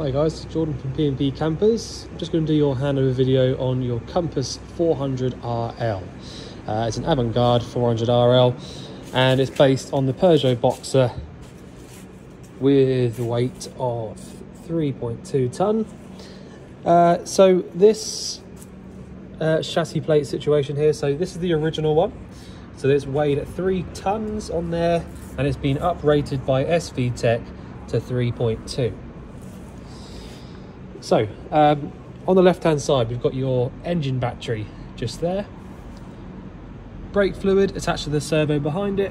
Hi guys, Jordan from P&P Campers. I'm just going to do your handover video on your Compass 400RL. It's an avant-garde 400RL and it's based on the Peugeot Boxer with a weight of 3.2 tonne. So this chassis plate situation here, so this is the original one. So it's weighed at 3 tonnes on there and it's been uprated by SV Tech to 3.2. So, on the left-hand side, we've got your engine battery just there. Brake fluid attached to the servo behind it.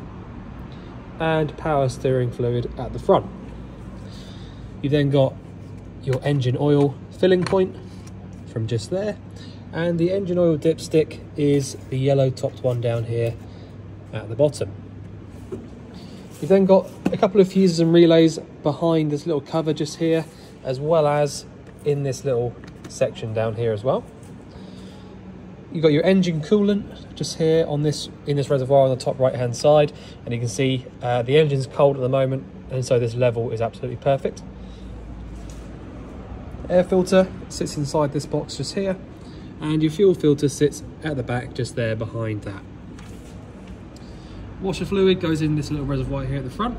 And power steering fluid at the front. You've then got your engine oil filling point from just there. And the engine oil dipstick is the yellow topped one down here at the bottom. You've then got a couple of fuses and relays behind this little cover just here, as well as in this little section down here as well. You've got your engine coolant just here on this reservoir on the top right hand side, and you can see the engine's cold at the moment, and so this level is absolutely perfect. Air filter sits inside this box just here, and your fuel filter sits at the back just there behind that. Washer fluid goes in this little reservoir here at the front,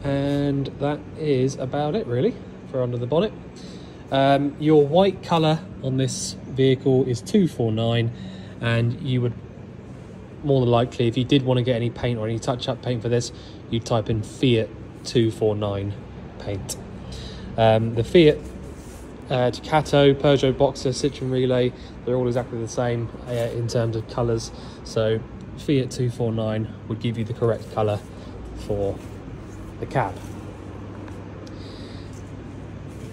and that is about it really for under the bonnet. Your white colour on this vehicle is 249, and you would more than likely, if you did want to get any paint or any touch-up paint for this, you'd type in Fiat 249 paint. The Fiat Ducato, Peugeot Boxer, Citroen Relay, they're all exactly the same in terms of colours, so Fiat 249 would give you the correct colour for the cab.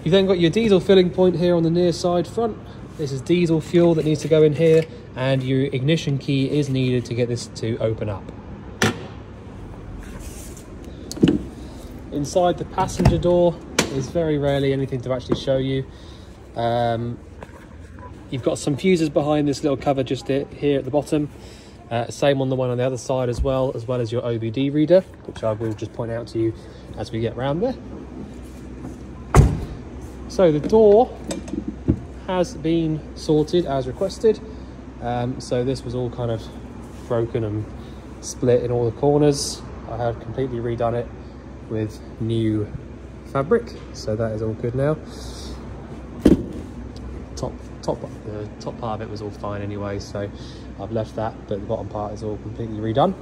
You've then got your diesel filling point here on the near side front. This is diesel fuel that needs to go in here, and your ignition key is needed to get this to open up. Inside the passenger door is very rarely anything to actually show you. You've got some fuses behind this little cover just here at the bottom. Same on the one on the other side as well as your OBD reader, which I will just point out to you as we get round there. So the door has been sorted as requested. So this was all kind of broken and split in all the corners. I have completely redone it with new fabric, so that is all good now. The top part of it was all fine anyway, so I've left that, but the bottom part is all completely redone.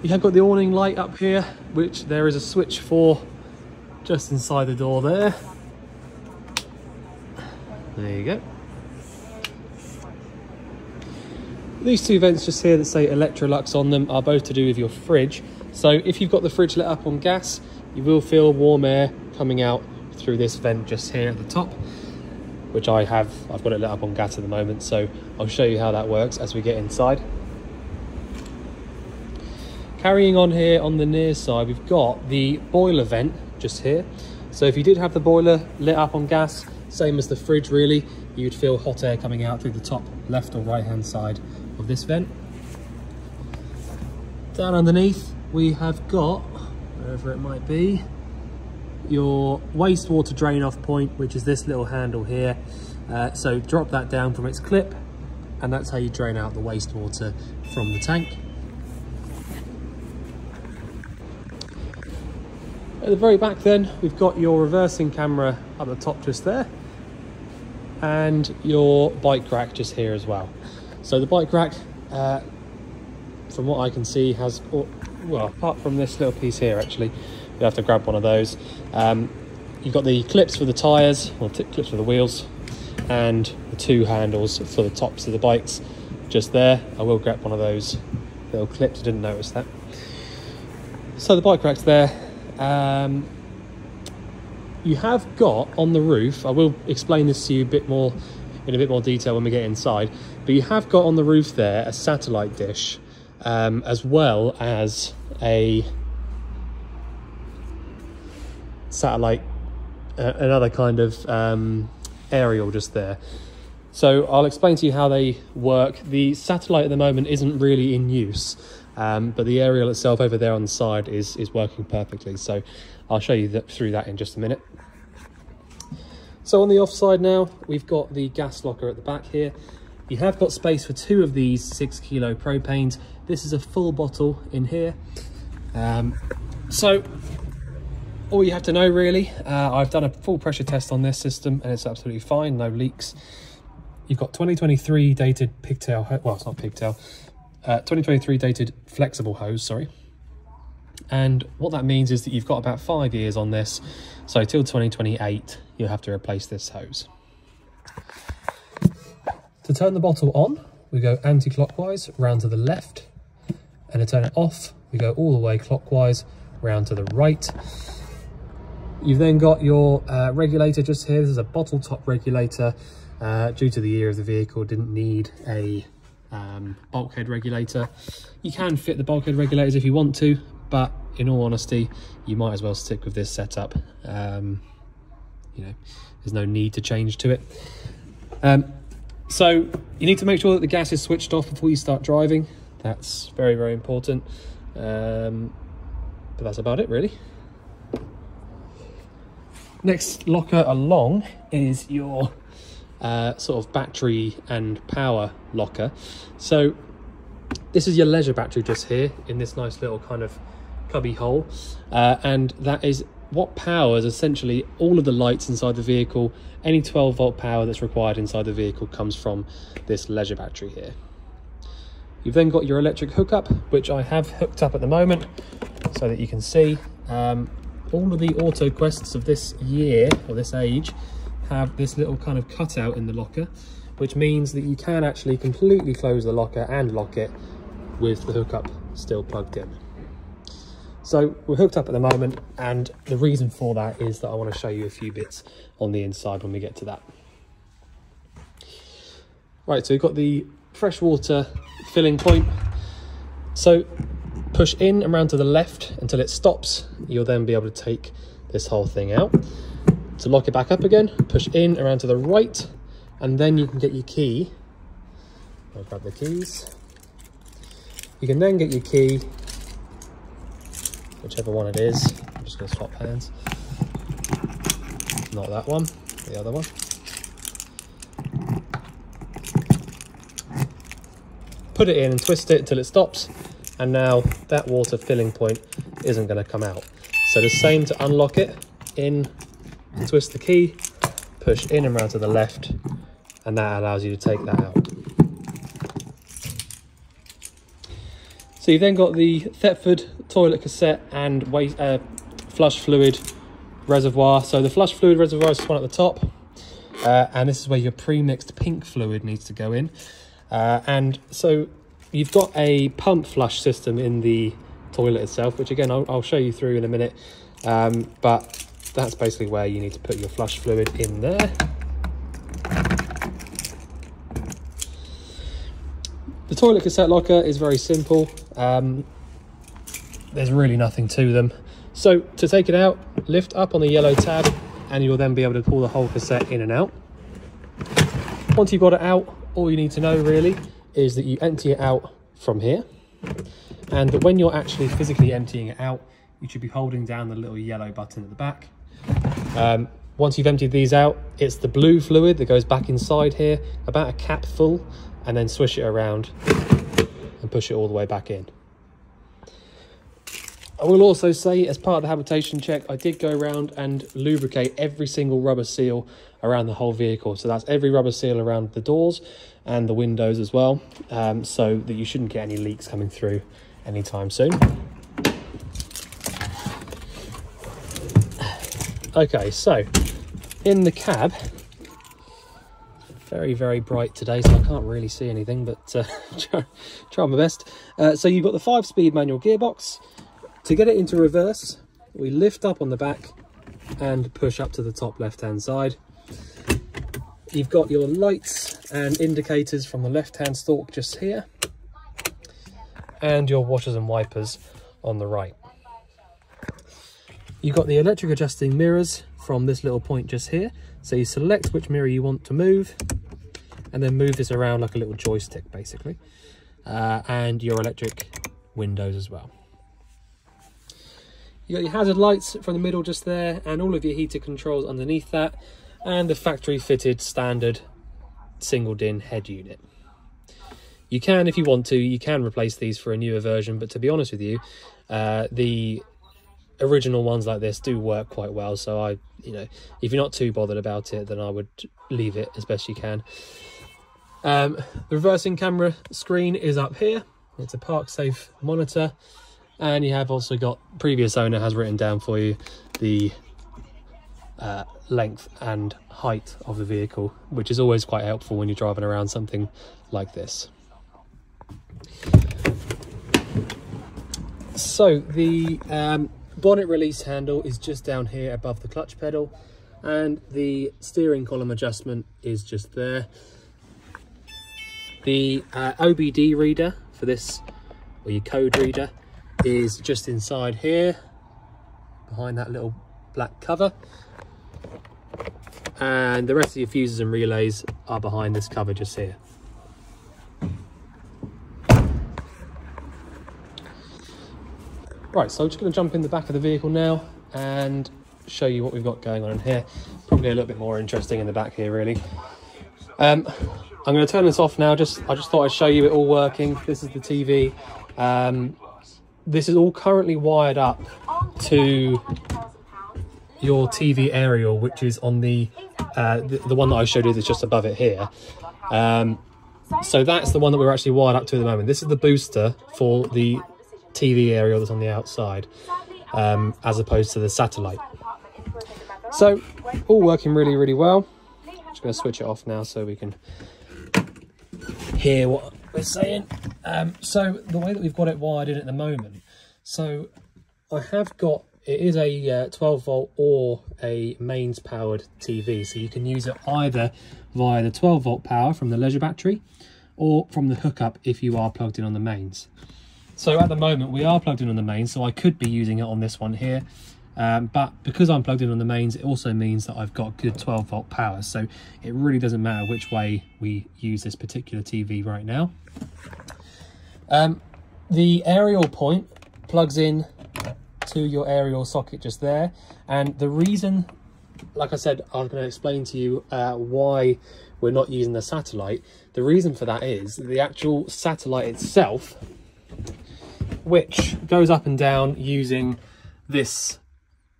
You have got the awning light up here, which there is a switch for just inside the door there. There you go. These two vents just here that say Electrolux on them are both to do with your fridge. So if you've got the fridge lit up on gas, you will feel warm air coming out through this vent just here at the top, which I've got it lit up on gas at the moment, so I'll show you how that works as we get inside. Carrying on here on the near side, we've got the boiler vent just here. So if you did have the boiler lit up on gas, same as the fridge really, you'd feel hot air coming out through the top left or right hand side of this vent. Down underneath we have got, wherever it might be, your wastewater drain off point, which is this little handle here. So drop that down from its clip, and that's how you drain out the wastewater from the tank. At the very back then, we've got your reversing camera up the top just there, and your bike rack just here as well. So the bike rack, from what I can see, has, well, apart from this little piece here actually, you'll have to grab one of those. You've got the clips for the tyres, or clips for the wheels, and the two handles for the tops of the bikes just there. I will grab one of those little clips, I didn't notice that. So the bike rack's there. You have got on the roof, I will explain this to you in a bit more detail when we get inside, but you have got on the roof there a satellite dish, as well as a satellite, another kind of aerial just there. So I'll explain to you how they work. The satellite at the moment isn't really in use, but the aerial itself over there on the side is working perfectly. So I'll show you through that in just a minute. So on the off side now, we've got the gas locker at the back here. You have got space for 2 of these 6 kilo propanes. This is a full bottle in here. So all you have to know really, I've done a full pressure test on this system and it's absolutely fine, no leaks. You've got 2023 dated pigtail, well, it's not pigtail, 2023 dated flexible hose, sorry. And what that means is that you've got about 5 years on this. So till 2028, you'll have to replace this hose. To turn the bottle on, we go anti-clockwise round to the left. And to turn it off, we go all the way clockwise round to the right. You've then got your regulator just here. This is a bottle top regulator. Due to the year of the vehicle, didn't need a bulkhead regulator. You can fit the bulkhead regulators if you want to, but in all honesty, you might as well stick with this setup. You know, there's no need to change to it. So you need to make sure that the gas is switched off before you start driving. That's very, very important. But that's about it really. Next locker along is your sort of battery and power locker. So this is your leisure battery just here in this nice little kind of cubby hole, and that is what powers essentially all of the lights inside the vehicle. Any 12-volt power that's required inside the vehicle comes from this leisure battery here. You've then got your electric hookup, which I have hooked up at the moment so that you can see. All of the AutoQuests of this year or this age have this little kind of cutout in the locker, which means that you can actually completely close the locker and lock it with the hookup still plugged in. So we're hooked up at the moment, and the reason for that is that I want to show you a few bits on the inside when we get to that. Right, so we've got the freshwater filling point. So push in and round to the left until it stops. You'll then be able to take this whole thing out. To lock it back up again, push in around to the right, and then you can get your key. I'll grab the keys. You can then get your key, whichever one it is. I'm just going to swap hands. Not that one, the other one. Put it in and twist it until it stops, and now that water filling point isn't going to come out. So the same to unlock it, in and twist the key, push in and round to the left, and that allows you to take that out. So you've then got the Thetford toilet cassette and flush fluid reservoir. So the flush fluid reservoir is this one at the top, and this is where your pre-mixed pink fluid needs to go in. And so you've got a pump flush system in the toilet itself, which again I'll show you through in a minute, but that's basically where you need to put your flush fluid in there. The toilet cassette locker is very simple. There's really nothing to them. So to take it out, lift up on the yellow tab and you'll then be able to pull the whole cassette in and out. Once you've got it out, all you need to know really is that you empty it out from here, and that when you're actually physically emptying it out, you should be holding down the little yellow button at the back. Once you've emptied these out, it's the blue fluid that goes back inside here, about a cap full, and then swish it around and push it all the way back in. I will also say, as part of the habitation check, I did go around and lubricate every single rubber seal around the whole vehicle. So that's every rubber seal around the doors and the windows as well, so that you shouldn't get any leaks coming through anytime soon. Okay, so in the cab, very, very bright today, so I can't really see anything, but try my best. So you've got the 5-speed manual gearbox. To get it into reverse, we lift up on the back and push up to the top left-hand side. You've got your lights and indicators from the left-hand stalk just here, and your washers and wipers on the right. You've got the electric adjusting mirrors from this little point just here. So you select which mirror you want to move, and then move this around like a little joystick, basically. And your electric windows as well. You got your hazard lights from the middle just there, and all of your heater controls underneath that, and the factory fitted standard single DIN head unit. You can, if you want to, you can replace these for a newer version, but to be honest with you, the original ones like this do work quite well. So you know, if you're not too bothered about it, then I would leave it as best you can. The reversing camera screen is up here. It's a park safe monitor, and you have also got, previous owner has written down for you the length and height of the vehicle, which is always quite helpful when you're driving around something like this. So the bonnet release handle is just down here above the clutch pedal, and the steering column adjustment is just there. The OBD reader for this, or your code reader, is just inside here behind that little black cover, and the rest of your fuses and relays are behind this cover just here. Right, so I'm just going to jump in the back of the vehicle now and show you what we've got going on in here. Probably a little bit more interesting in the back here, really. I'm going to turn this off now. I just thought I'd show you it all working. This is the TV. This is all currently wired up to your TV aerial, which is on the one that I showed you that's just above it here. So that's the one that we're actually wired up to at the moment. This is the booster for the TV aerial that's on the outside, as opposed to the satellite. So all working really, really well. Just going to switch it off now so we can hear what we're saying. So the way that we've got it wired in at the moment, so I have got, it is a 12 volt or a mains powered TV, so you can use it either via the 12 volt power from the leisure battery or from the hookup if you are plugged in on the mains. So at the moment we are plugged in on the mains, so I could be using it on this one here, but because I'm plugged in on the mains, it also means that I've got good 12 volt power, so it really doesn't matter which way we use this particular TV right now. The aerial point plugs in to your aerial socket just there, and the reason, like I said, I'm going to explain to you why we're not using the satellite. The reason for that is the actual satellite itself, which goes up and down using this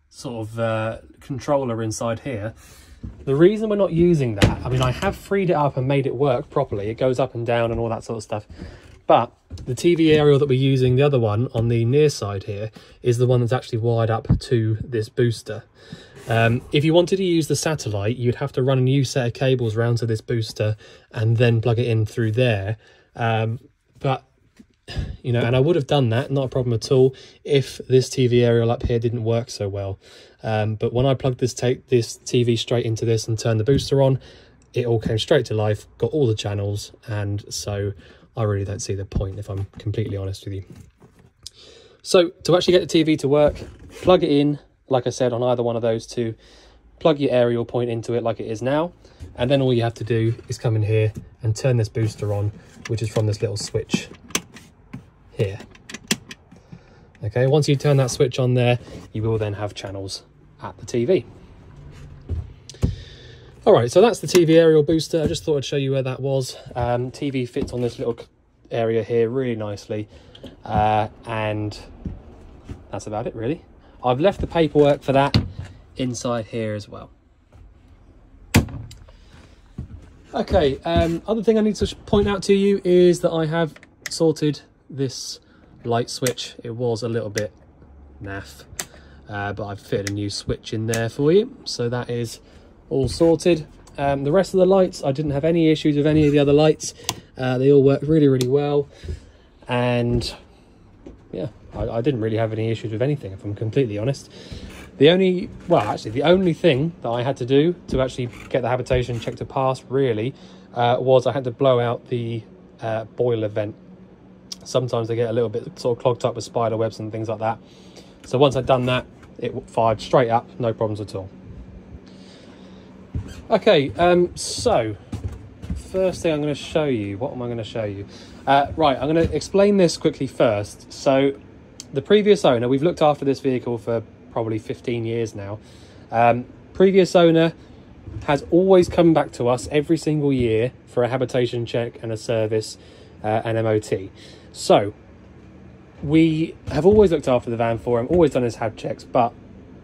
sort of controller inside here. The reason we're not using that, I mean, I have freed it up and made it work properly. It goes up and down and all that sort of stuff. But the TV aerial that we're using, the other one on the near side here, is the one that's actually wired up to this booster. If you wanted to use the satellite, you'd have to run a new set of cables round to this booster and then plug it in through there. But you know, and I would have done that, not a problem at all, if this TV aerial up here didn't work so well. But when I plugged this TV straight into this and turned the booster on, it all came straight to life, got all the channels, and so I really don't see the point, if I'm completely honest with you. So to actually get the TV to work, plug it in, like I said, on either one of those two, plug your aerial point into it like it is now, and then all you have to do is come in here and turn this booster on, which is from this little switch here. Okay, once you turn that switch on there, you will then have channels at the TV. All right, so that's the TV aerial booster. I just thought I'd show you where that was. TV fits on this little area here really nicely, and that's about it really. I've left the paperwork for that inside here as well. Okay, other thing I need to point out to you is that I have sorted this light switch. It was a little bit naff, but I've fitted a new switch in there for you, so that is all sorted. The rest of the lights, I didn't have any issues with any of the other lights. They all work really, really well, and yeah, I didn't really have any issues with anything, if I'm completely honest. The only thing that I had to do to actually get the habitation check to pass really was I had to blow out the boiler vent. Sometimes they get a little bit sort of clogged up with spider webs and things like that. So once I'd done that, it fired straight up, no problems at all. Okay, so first thing I'm going to show you, what am I going to show you? Right, I'm going to explain this quickly first. So the previous owner, we've looked after this vehicle for probably 15 years now. Previous owner has always come back to us every single year for a habitation check and a service and MOT. So we have always looked after the van for him, always done his hab checks, but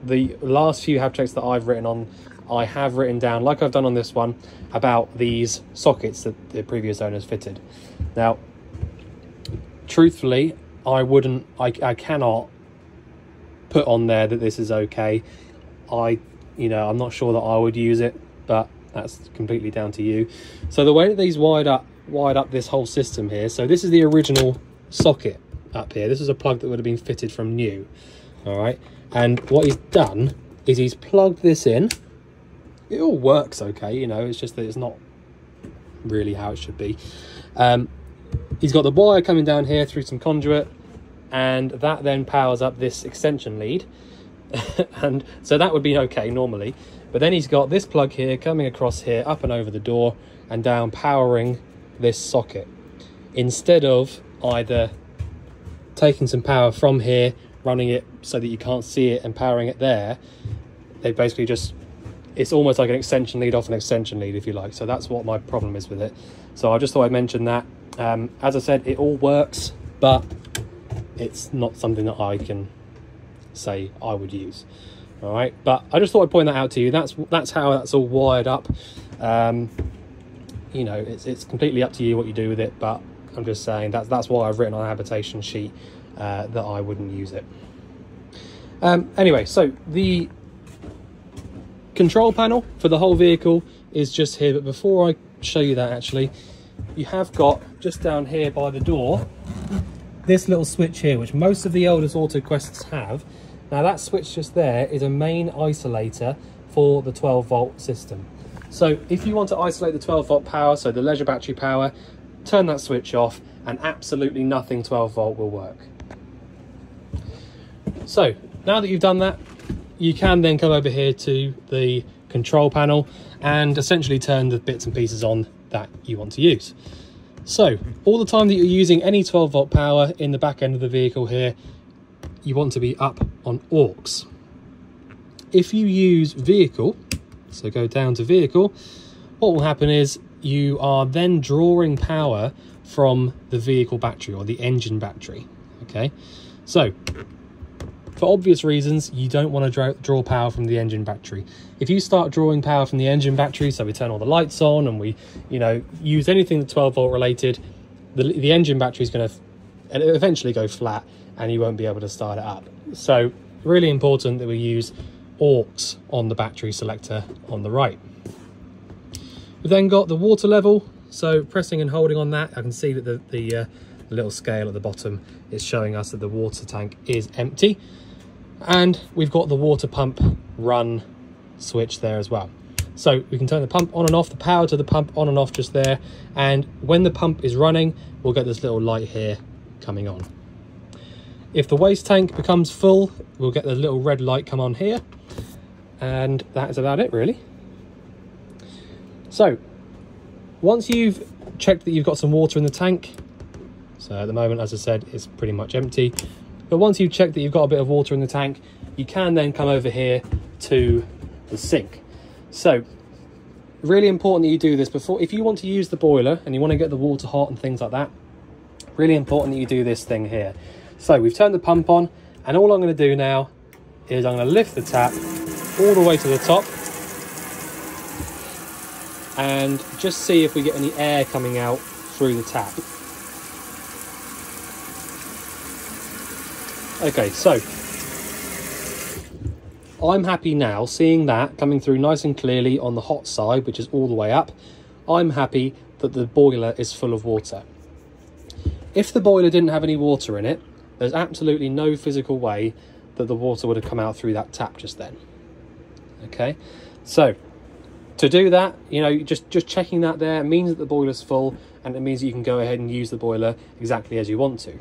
the last few hab checks that I've written on, I have written down, like I've done on this one, about these sockets that the previous owners fitted. Now, truthfully, I cannot put on there that this is okay. I'm not sure that I would use it, but that's completely down to you. So the way that these wired up this whole system here, so this is the original socket up here. This is a plug that would have been fitted from new. All right, and what he's done is he's plugged this in. It all works okay, it's just that it's not really how it should be. He's got the wire coming down here through some conduit, and that then powers up this extension lead. And so that would be okay normally, but then he's got this plug here coming across here, up and over the door and down, powering this socket, instead of either taking some power from here, running it so that you can't see it, and powering it there. They basically just, it's almost like an extension lead off an extension lead, if you like. So that's what my problem is with it. So I just thought I'd mention that. As I said, it all works, but it's not something that I can say I would use. All right, but I just thought I'd point that out to you. That's how that's all wired up. It's completely up to you what you do with it, but I'm just saying that's why I've written on a habitation sheet that I wouldn't use it. Anyway, so the control panel for the whole vehicle is just here, but before I show you that, actually, you have got just down here by the door this little switch here, which most of the oldest AutoQuests have. Now that switch just there is a main isolator for the 12-volt system. So if you want to isolate the 12-volt power, so the leisure battery power, turn that switch off and absolutely nothing 12-volt will work. So now that you've done that, you can then come over here to the control panel and essentially turn the bits and pieces on that you want to use. So all the time that you're using any 12-volt power in the back end of the vehicle here, you want to be up on aux. If you use vehicle, so go down to vehicle, what will happen is you are then drawing power from the vehicle battery or the engine battery. Okay, so for obvious reasons, you don't want to draw power from the engine battery. If you start drawing power from the engine battery, so we turn all the lights on and we use anything that's 12-volt related, the engine battery is going to eventually go flat and you won't be able to start it up. So really important that we use aux on the battery selector on the right. We've then got the water level, so pressing and holding on that, I can see that the little scale at the bottom is showing us that the water tank is empty, and we've got the water pump run switch there as well. So we can turn the pump on and off, the power to the pump on and off just there, and when the pump is running, we'll get this little light here coming on. If the waste tank becomes full, we'll get the little red light come on here, and that is about it really. So once you've checked that you've got some water in the tank, so at the moment, as I said, it's pretty much empty, but once you've checked that you've got a bit of water in the tank, you can then come over here to the sink. So really important that you do this before, if you want to use the boiler and you want to get the water hot and things like that, really important that you do this thing here. So we've turned the pump on, and all I'm going to do now is I'm going to lift the tap all the way to the top and just see if we get any air coming out through the tap. Okay, so I'm happy now seeing that coming through nice and clearly on the hot side, which is all the way up. I'm happy that the boiler is full of water. If the boiler didn't have any water in it, there's absolutely no physical way that the water would have come out through that tap just then. Okay, so to do that, just checking that there means that the boiler's full, and it means that you can go ahead and use the boiler exactly as you want to.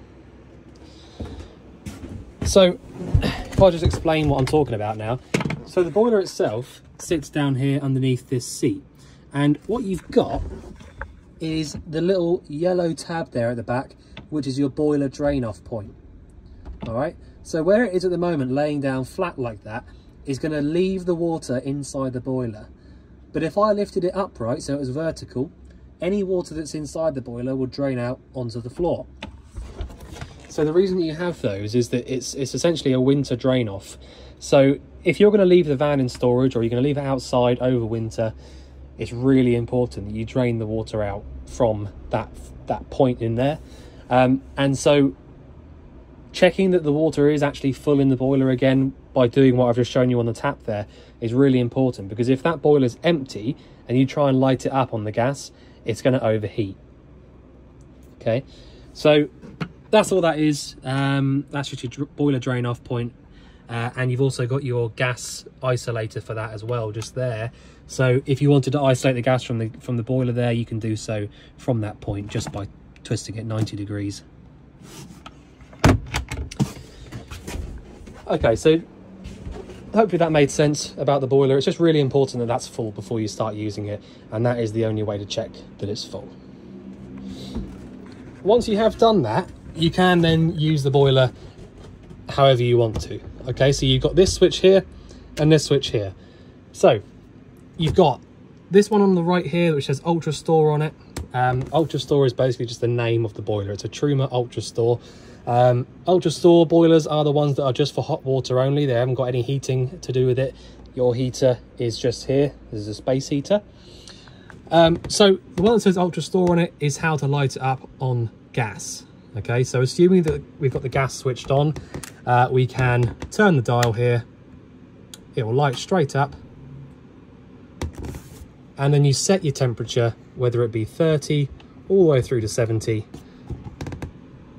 So if I just explain what I'm talking about now. So the boiler itself sits down here underneath this seat, and what you've got is the little yellow tab there at the back, which is your boiler drain off point. All right, so where it is at the moment, laying down flat like that, is going to leave the water inside the boiler. But if I lifted it upright, so it was vertical, any water that's inside the boiler will drain out onto the floor. So the reason that you have those is that it's essentially a winter drain off. So if you're going to leave the van in storage, or you're going to leave it outside over winter, it's really important that you drain the water out from that point in there. And so checking that the water is actually full in the boiler again by doing what I've just shown you on the tap there is really important, because if that boiler is empty and you try and light it up on the gas, it's going to overheat. Okay, so that's all that is. That's just your boiler drain off point. And you've also got your gas isolator for that as well, just there. So if you wanted to isolate the gas from the boiler there, you can do so from that point just by twisting it 90 degrees. Okay, so hopefully that made sense about the boiler. It's just really important that that's full before you start using it, and that is the only way to check that it's full. Once you have done that, you can then use the boiler however you want to. Okay, so you've got this switch here and this switch here. So you've got this one on the right here which says Ultra Store on it. Ultra Store is basically just the name of the boiler. It's a Truma Ultra Store. Ultra Store boilers are the ones that are just for hot water only. They haven't got any heating to do with it. Your heater is just here. This is a space heater. So the one that says Ultra Store on it is how to light it up on gas. Okay, so assuming that we've got the gas switched on, we can turn the dial here. It will light straight up, and then you set your temperature, whether it be 30 all the way through to 70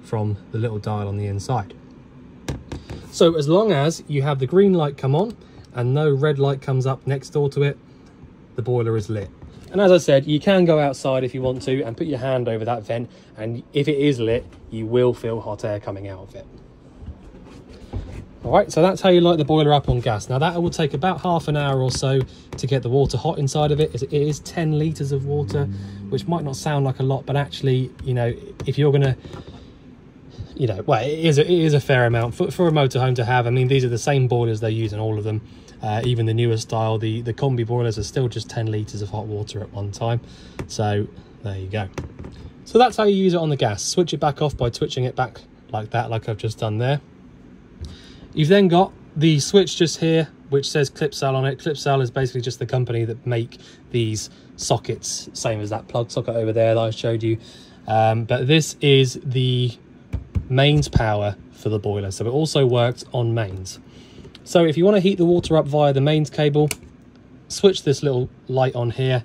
from the little dial on the inside. So as long as you have the green light come on and no red light comes up next door to it, the boiler is lit. And as I said, you can go outside if you want to and put your hand over that vent, and if it is lit, you will feel hot air coming out of it. All right, so that's how you light the boiler up on gas. Now that will take about half an hour or so to get the water hot inside of it. It is 10 litres of water, which might not sound like a lot, but actually, you know, if you're gonna, you know, well, it is a fair amount for a motorhome to have. I mean, these are the same boilers they use in all of them. Even the newer style, the combi boilers are still just 10 litres of hot water at one time. So there you go. So that's how you use it on the gas. Switch it back off by twitching it back like that, like I've just done there. You've then got the switch just here, which says Clipsal on it. Clipsal is basically just the company that make these sockets, same as that plug socket over there that I showed you. But this is the mains power for the boiler, so it also works on mains. So if you want to heat the water up via the mains cable, switch this little light on here,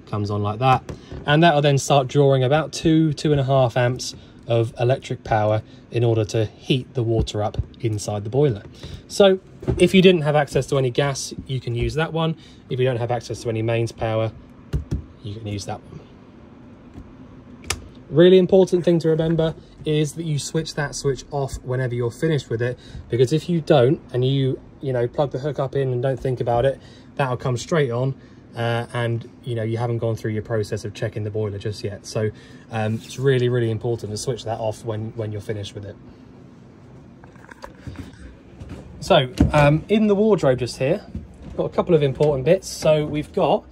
comes on like that, and that will then start drawing about 2.5 amps of electric power in order to heat the water up inside the boiler. So if you didn't have access to any gas, you can use that one. If you don't have access to any mains power, you can use that one. Really important thing to remember is that you switch that switch off whenever you're finished with it, because if you don't and you know, plug the hook up in and don't think about it, that'll come straight on, and you know, you haven't gone through your process of checking the boiler just yet. So it's really, really important to switch that off when you're finished with it. So in the wardrobe just here, got a couple of important bits. So we've got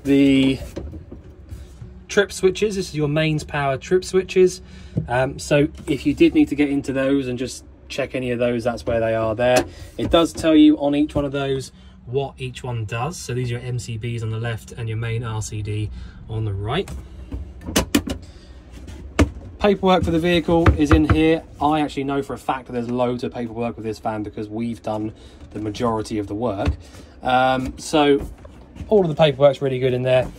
the trip switches. This is your mains power trip switches. So if you did need to get into those and just check any of those, that's where they are there. It does tell you on each one of those what each one does. So these are your MCBs on the left and your main RCD on the right. Paperwork for the vehicle is in here. I actually know for a fact that there's loads of paperwork with this van because we've done the majority of the work. So all of the paperwork's really good in there.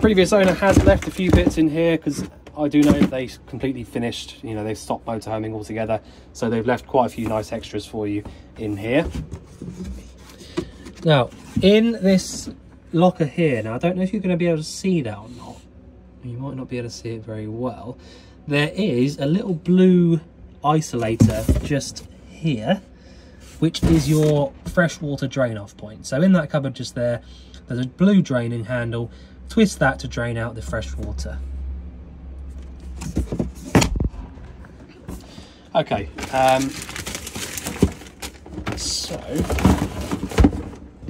Previous owner has left a few bits in here because I do know that they completely finished, you know, they've stopped motorhoming altogether, so they've left quite a few nice extras for you in here. Now in this locker here, now I don't know if you're going to be able to see that or not, you might not be able to see it very well, there is a little blue isolator just here, which is your freshwater drain off point. So in that cupboard just there, there's a blue draining handle twist that to drain out the fresh water. Okay, so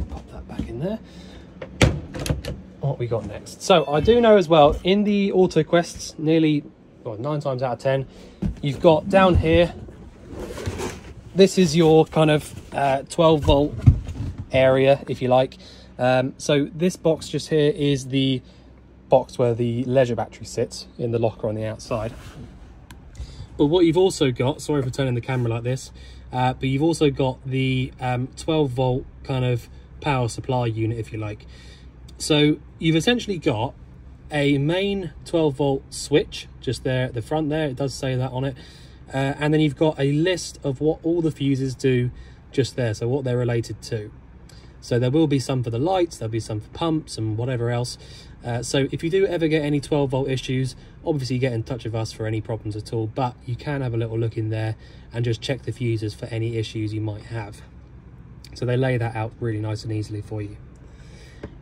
pop that back in there. What we got next? So I do know as well, in the AutoQuests, nearly, well, 9 times out of 10, you've got down here, this is your kind of 12 volt area, if you like. So this box just here is the box where the leisure battery sits in the locker on the outside. But what you've also got, sorry for turning the camera like this, but you've also got the 12 volt kind of power supply unit, if you like. So you've essentially got a main 12 volt switch just there at the front there, it does say that on it, and then you've got a list of what all the fuses do just there, so what they're related to. So there will be some for the lights, there'll be some for pumps and whatever else. So if you do ever get any 12 volt issues, obviously get in touch with us for any problems at all, but you can have a little look in there and just check the fuses for any issues you might have. So they lay that out really nice and easily for you.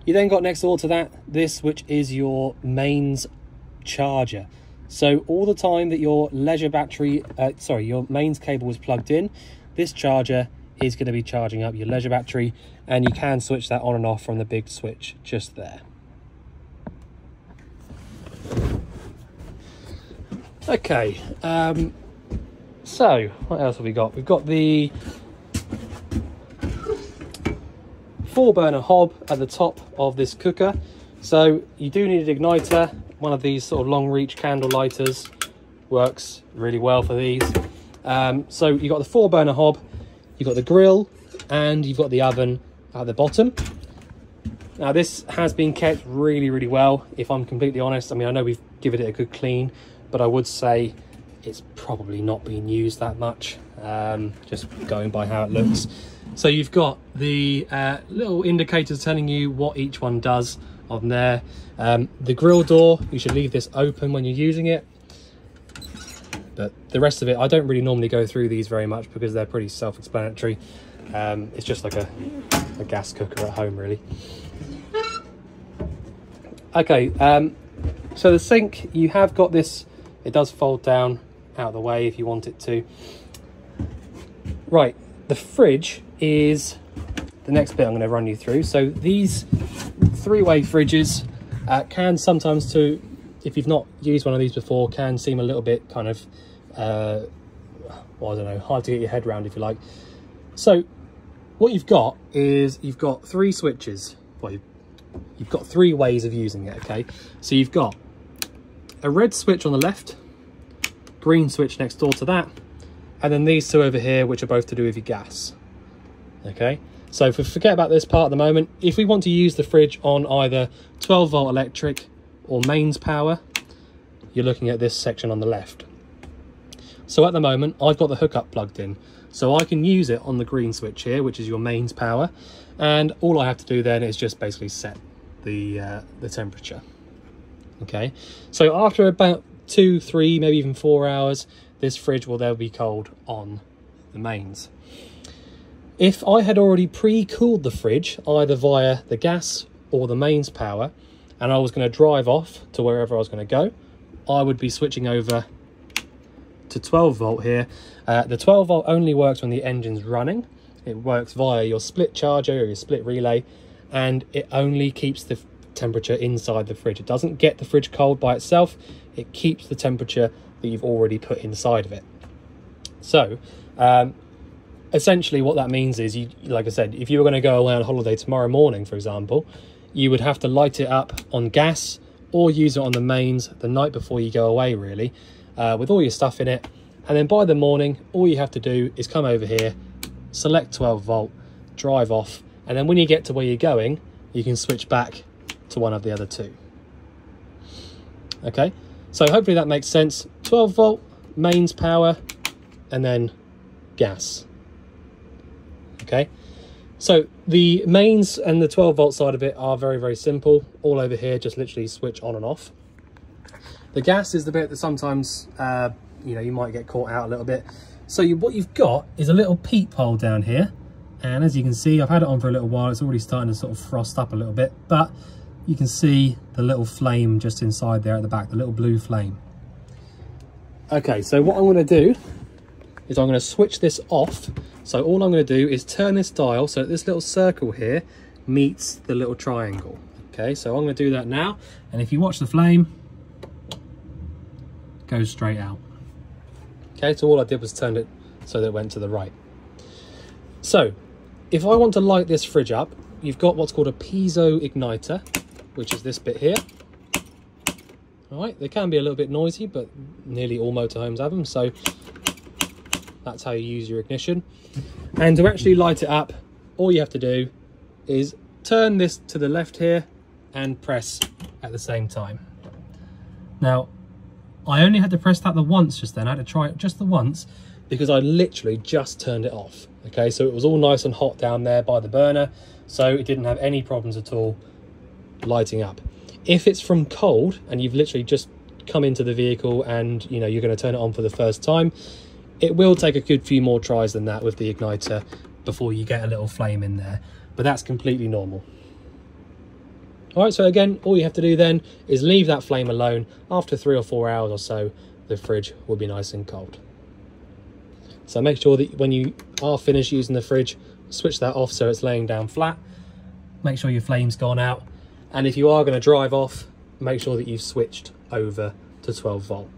You then got next door to that, this, which is your mains charger. So all the time that your leisure battery, your mains cable is plugged in, this charger is going to be charging up your leisure battery, and you can switch that on and off from the big switch just there. Okay, so what else have we got? We've got the 4-burner hob at the top of this cooker. So you do need an igniter. One of these sort of long reach candle lighters works really well for these. So you've got the 4-burner hob, you've got the grill, and you've got the oven at the bottom. Now this has been kept really, really well, if I'm completely honest. I mean, I know we've given it a good clean, but I would say it's probably not being used that much, just going by how it looks. So you've got the little indicators telling you what each one does on there. The grill door, you should leave this open when you're using it. But the rest of it, I don't really normally go through these very much because they're pretty self-explanatory. It's just like a gas cooker at home, really. Okay, so the sink, you have got this, it does fold down out of the way if you want it to. Right, the fridge is the next bit I'm going to run you through. So these 3-way fridges can sometimes, if you've not used one of these before, can seem a little bit kind of, well, I don't know, hard to get your head around, if you like. So what you've got is you've got 3 switches. Well, you've got 3 ways of using it, okay? So you've got a red switch on the left, green switch next door to that, and then these 2 over here, which are both to do with your gas. Okay, so forget about this part at the moment. If we want to use the fridge on either 12 volt electric or mains power, you're looking at this section on the left. So at the moment, I've got the hookup plugged in, so I can use it on the green switch here, which is your mains power, and all I have to do then is just basically set the temperature. Okay, so after about 2, 3, maybe even 4 hours, this fridge will then be cold on the mains. If I had already pre-cooled the fridge, either via the gas or the mains power, and I was going to drive off to wherever I was going to go, I would be switching over to 12 volt here. The 12 volt only works when the engine's running. It works via your split charger or your split relay, and it only keeps the temperature inside the fridge. It doesn't get the fridge cold by itself. It keeps the temperature that you've already put inside of it. So essentially what that means is, you, like I said, if you were going to go away on holiday tomorrow morning, for example, you would have to light it up on gas or use it on the mains the night before you go away, really, with all your stuff in it. And then by the morning, all you have to do is come over here, select 12 volt, drive off, and then when you get to where you're going, you can switch back to one of the other 2. Okay, so hopefully that makes sense. 12 volt, mains power, and then gas. Okay, so the mains and the 12 volt side of it are very, very simple. All over here, just literally switch on and off. The gas is the bit that sometimes, you know, you might get caught out a little bit. So what you've got is a little peephole down here. And as you can see, I've had it on for a little while. It's already starting to sort of frost up a little bit. But you can see the little flame just inside there at the back, the little blue flame. Okay, so what I'm going to do is I'm going to switch this off. So all I'm going to do is turn this dial so that this little circle here meets the little triangle. Okay, so I'm going to do that now, and if you watch the flame, it goes straight out. Okay, so all I did was turn it so that it went to the right. So if I want to light this fridge up, you've got what's called a piezo igniter, which is this bit here. All right, they can be a little bit noisy, but nearly all motorhomes have them, so that's how you use your ignition. And to actually light it up, all you have to do is turn this to the left here and press at the same time. Now, I only had to press that the once just then. I had to try it just the once because I literally just turned it off. Okay, so it was all nice and hot down there by the burner, so it didn't have any problems at all lighting up. If it's from cold and you've literally just come into the vehicle and you know you're going to turn it on for the first time, it will take a good few more tries than that with the igniter before you get a little flame in there, but that's completely normal. All right, so again, all you have to do then is leave that flame alone. After 3 or 4 hours or so, the fridge will be nice and cold. So make sure that when you are finished using the fridge, switch that off so it's laying down flat. Make sure your flame's gone out. And if you are going to drive off, make sure that you've switched over to 12 volt.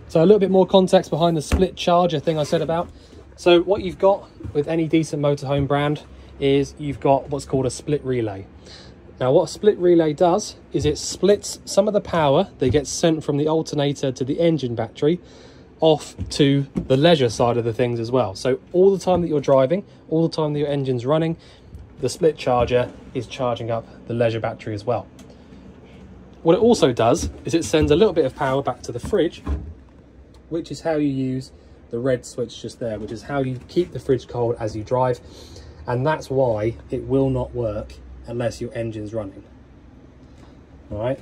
So a little bit more context behind the split charger thing I said about. So what you've got with any decent motorhome brand is you've got what's called a split relay. Now what a split relay does is it splits some of the power that gets sent from the alternator to the engine battery off to the leisure side of the things as well. So all the time that you're driving, all the time that your engine's running, the split charger is charging up the leisure battery as well. What it also does is it sends a little bit of power back to the fridge, which is how you use the red switch just there, which is how you keep the fridge cold as you drive. And that's why it will not work unless your engine's running. All right.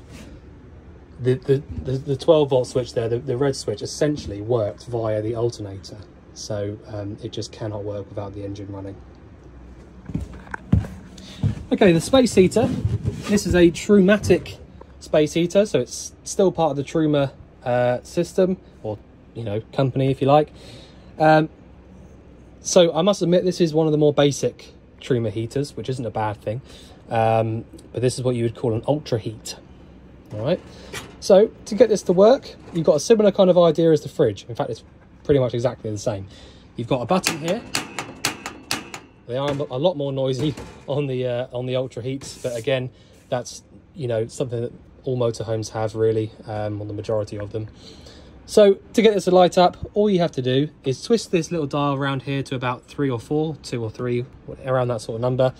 The 12 volt switch there, the red switch, essentially works via the alternator. So it just cannot work without the engine running. Okay, the space heater. This is a Trumatic space heater, so it's still part of the Truma system, or company if you like. So I must admit this is one of the more basic Truma heaters, which isn't a bad thing, but this is what you would call an ultra heat. All right, so to get this to work, you've got a similar kind of idea as the fridge. In fact, it's pretty much exactly the same. You've got a button here. They are a lot more noisy on the ultra heats, but again, that's something that all motorhomes have really, on the majority of them. So to get this to light up, all you have to do is twist this little dial around here to about 3 or 4, 2 or 3, around that sort of number.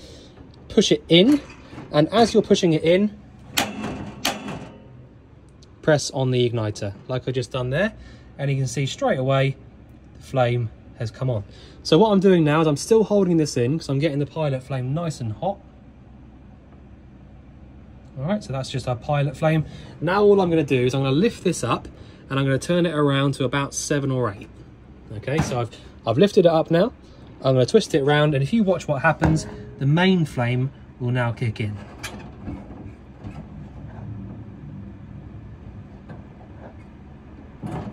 Push it in, and as you're pushing it in, press on the igniter, like I just done there, and you can see straight away the flame has come on. So what I'm doing now is I'm still holding this in because I'm getting the pilot flame nice and hot. All right, so that's just our pilot flame. Now all I'm going to do is I'm going to lift this up and I'm going to turn it around to about 7 or 8. Okay, so I've lifted it up now. I'm going to twist it around, and if you watch what happens, the main flame will now kick in.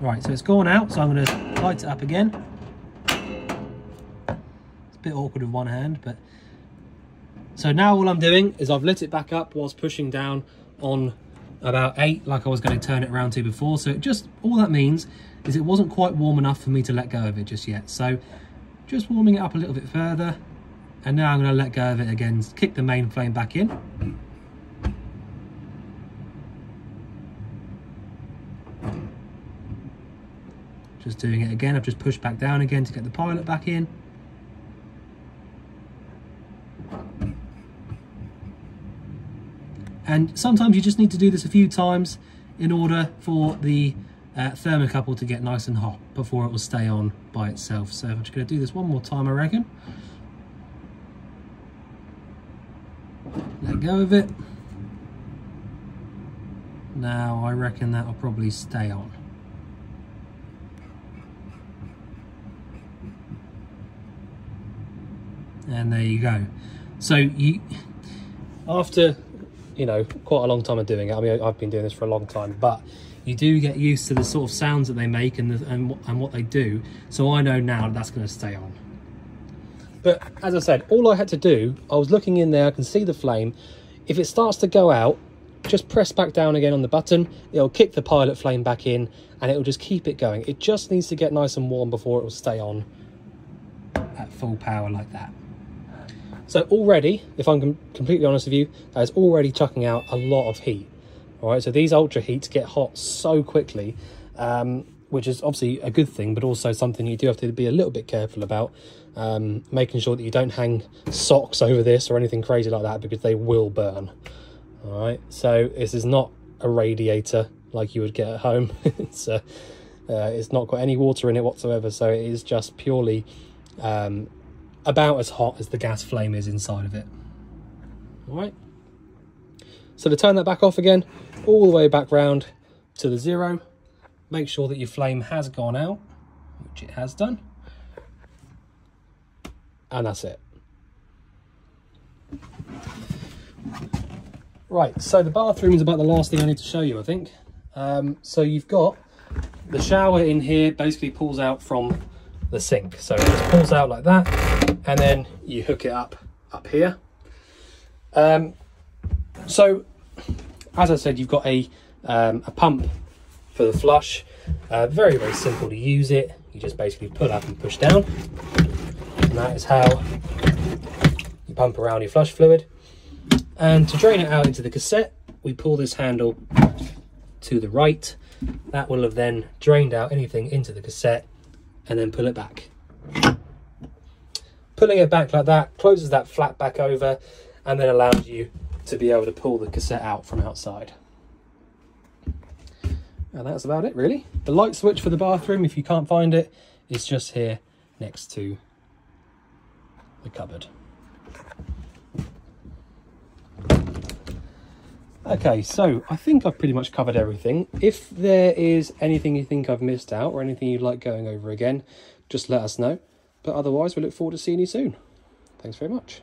Right, so it's gone out, so I'm going to light it up again. It's a bit awkward with one hand, but... So now all I'm doing is I've lit it back up whilst pushing down on about 8, like I was going to turn it around to before. So all that means is it wasn't quite warm enough for me to let go of it just yet. So just warming it up a little bit further, and now I'm going to let go of it again, kick the main flame back in. Just doing it again. I've just pushed back down again to get the pilot back in. And sometimes you just need to do this a few times in order for the thermocouple to get nice and hot before it will stay on by itself. So I'm just going to do this one more time, I reckon. Let go of it. Now I reckon that'll probably stay on. And there you go. So after, you know, quite a long time of doing it, I mean, I've been doing this for a long time, but you do get used to the sort of sounds that they make and what they do. So I know now that's going to stay on. But as I said, all I had to do, I was looking in there, I can see the flame. If it starts to go out, just press back down again on the button. It'll kick the pilot flame back in and it'll just keep it going. It just needs to get nice and warm before it will stay on at full power like that. So already, if I'm completely honest with you, that is already chucking out a lot of heat. All right, so these ultra heats get hot so quickly, which is obviously a good thing, but also something you do have to be a little bit careful about, making sure that you don't hang socks over this or anything crazy like that, because they will burn. All right, so this is not a radiator like you would get at home. It's not got any water in it whatsoever, so it is just purely about as hot as the gas flame is inside of it. All right, so to turn that back off again, all the way back round to the 0, make sure that your flame has gone out, which it has done, and that's it. Right, so the bathroom is about the last thing I need to show you, I think. So you've got the shower in here, basically pulls out from the sink. So it just pulls out like that, and then you hook it up here. So as I said, you've got a pump for the flush. Very, very simple to use it. You just basically pull up and push down, and that is how you pump around your flush fluid. And to drain it out into the cassette, we pull this handle to the right. That will have then drained out anything into the cassette, and then pull it back. Pulling it back like that closes that flap back over, and then allows you to be able to pull the cassette out from outside. And that's about it, really. The light switch for the bathroom, if you can't find it, is just here next to the cupboard. Okay, so I think I've pretty much covered everything. If there is anything you think I've missed out or anything you'd like going over again, just let us know. But otherwise, we look forward to seeing you soon. Thanks very much.